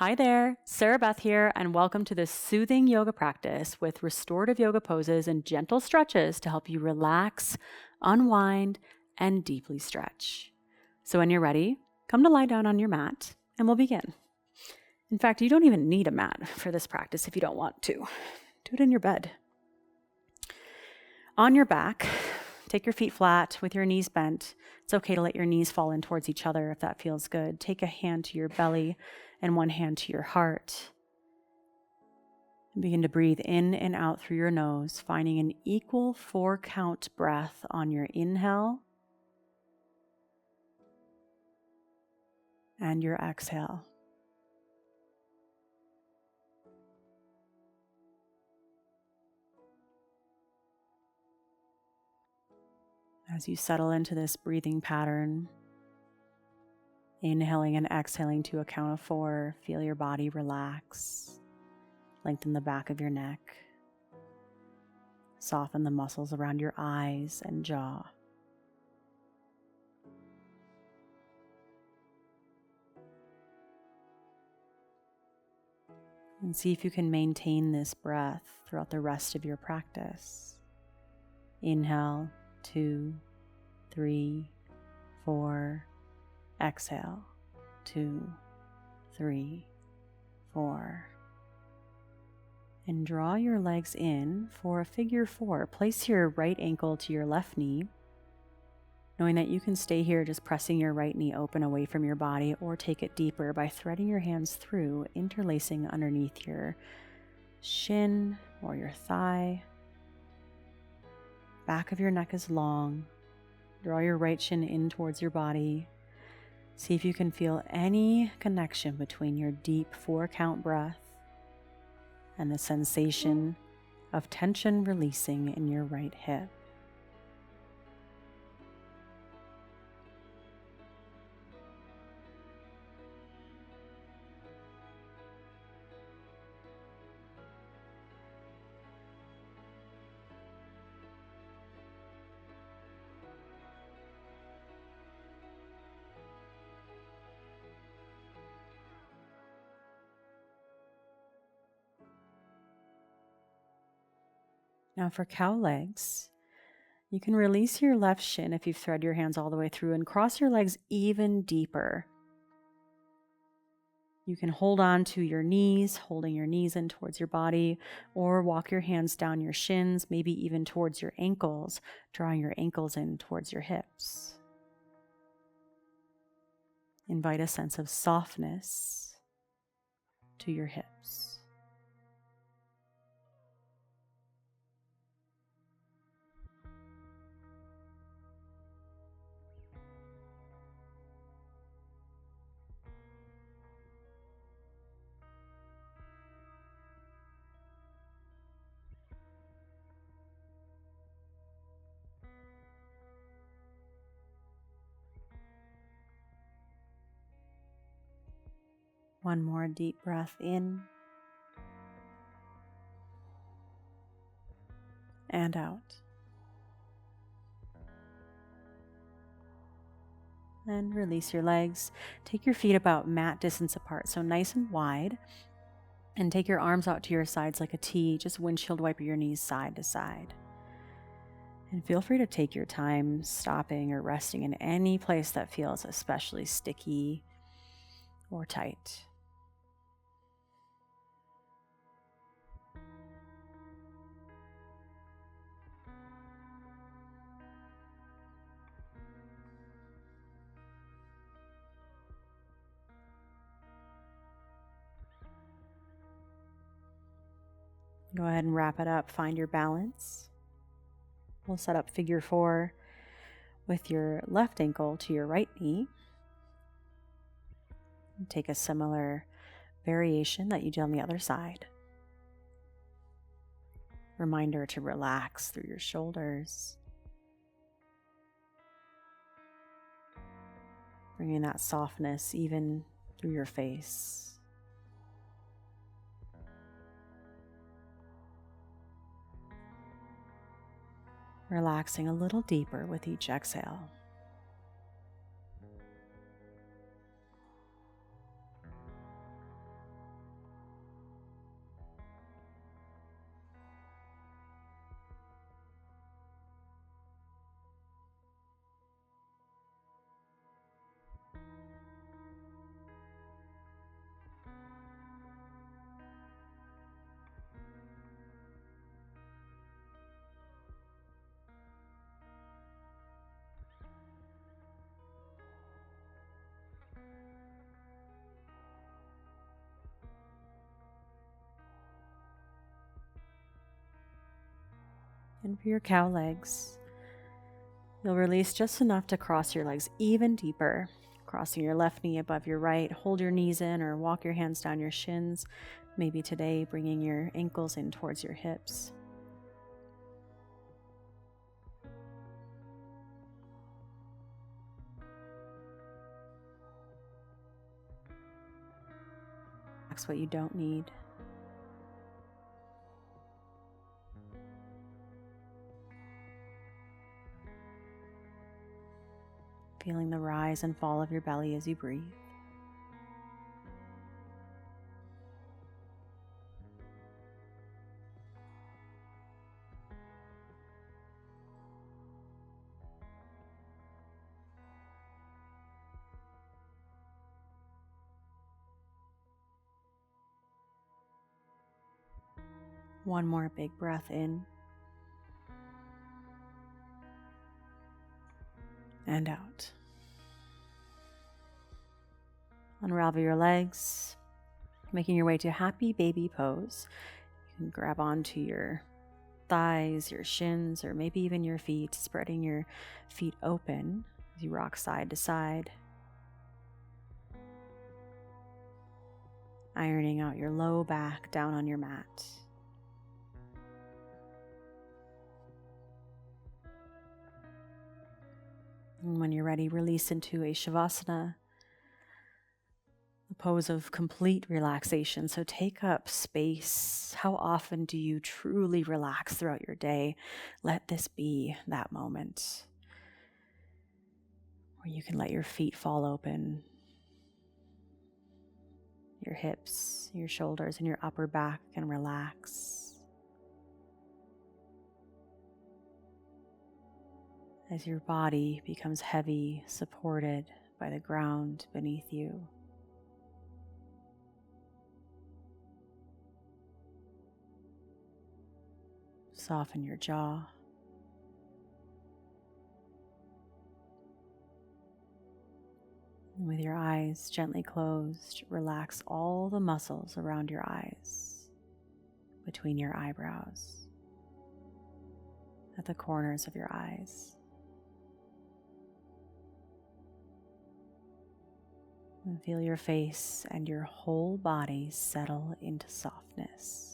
Hi there, Sarah Beth here, and welcome to this soothing yoga practice with restorative yoga poses and gentle stretches to help you relax, unwind, and deeply stretch. So when you're ready, come to lie down on your mat and we'll begin. In fact, you don't even need a mat for this practice if you don't want to. Do it in your bed. On your back, take your feet flat with your knees bent. It's okay to let your knees fall in towards each other if that feels good. Take a hand to your belly and one hand to your heart. And begin to breathe in and out through your nose, finding an equal 4-count breath on your inhale and your exhale. As you settle into this breathing pattern, inhaling and exhaling to a count of 4, feel your body relax. Lengthen the back of your neck. Soften the muscles around your eyes and jaw. And see if you can maintain this breath throughout the rest of your practice. Inhale, 2, 3, 4. Exhale, 2, 3, 4. And draw your legs in for a figure 4. Place your right ankle to your left knee, knowing that you can stay here just pressing your right knee open away from your body, or take it deeper by threading your hands through, interlacing underneath your shin or your thigh. Back of your neck is long. Draw your right shin in towards your body. See if you can feel any connection between your deep 4-count breath and the sensation of tension releasing in your right hip. Now for cow legs, you can release your left shin if you've threaded your hands all the way through and cross your legs even deeper. You can hold on to your knees, holding your knees in towards your body, or walk your hands down your shins, maybe even towards your ankles, drawing your ankles in towards your hips. Invite a sense of softness to your hips. One more deep breath in and out. And release your legs. Take your feet about mat distance apart, so nice and wide. And take your arms out to your sides like a T. Just windshield wiper your knees side to side. And feel free to take your time stopping or resting in any place that feels especially sticky or tight. Go ahead and wrap it up. Find your balance. We'll set up figure 4 with your left ankle to your right knee. And take a similar variation that you did on the other side. Reminder to relax through your shoulders. Bringing that softness even through your face. Relaxing a little deeper with each exhale. And for your cow legs, you'll release just enough to cross your legs even deeper, crossing your left knee above your right. Hold your knees in or walk your hands down your shins. Maybe today bringing your ankles in towards your hips. Relax what you don't need. Feeling the rise and fall of your belly as you breathe. One more big breath in and out. Unravel your legs, making your way to happy baby pose. You can grab onto your thighs, your shins, or maybe even your feet, spreading your feet open as you rock side to side. Ironing out your low back down on your mat. And when you're ready, release into a Savasana, a pose of complete relaxation. So take up space. How often do you truly relax throughout your day? Let this be that moment where you can let your feet fall open, your hips, your shoulders, and your upper back can relax. As your body becomes heavy, supported by the ground beneath you. Soften your jaw. And with your eyes gently closed, relax all the muscles around your eyes, between your eyebrows, at the corners of your eyes. And feel your face and your whole body settle into softness.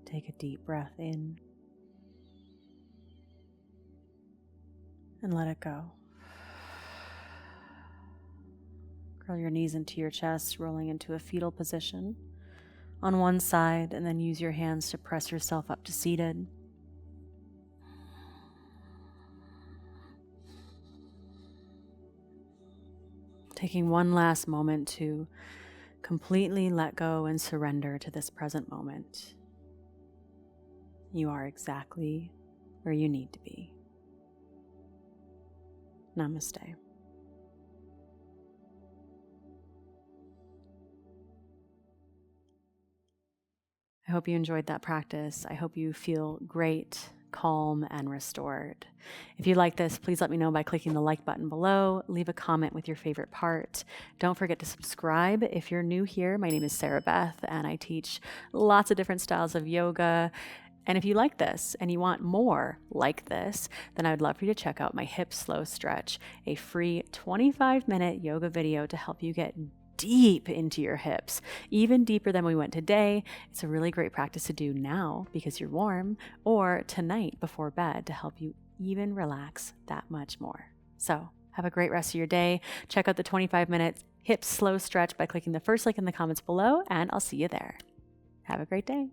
Take a deep breath in and let it go. Curl your knees into your chest, rolling into a fetal position on one side, and then use your hands to press yourself up to seated. Taking one last moment to completely let go and surrender to this present moment. You are exactly where you need to be. Namaste. I hope you enjoyed that practice. I hope you feel great, calm, and restored. If you like this, please let me know by clicking the like button below. Leave a comment with your favorite part. Don't forget to subscribe if you're new here. My name is Sarah Beth, and I teach lots of different styles of yoga. And if you like this and you want more like this, then I would love for you to check out my Hip Slow Stretch, a free 25-minute yoga video to help you get deep into your hips, even deeper than we went today. It's a really great practice to do now because you're warm, or tonight before bed to help you even relax that much more. So Have a great rest of your day. Check out the 25-minute hip slow stretch by clicking the first link in the comments below, and I'll see you there. Have a great day.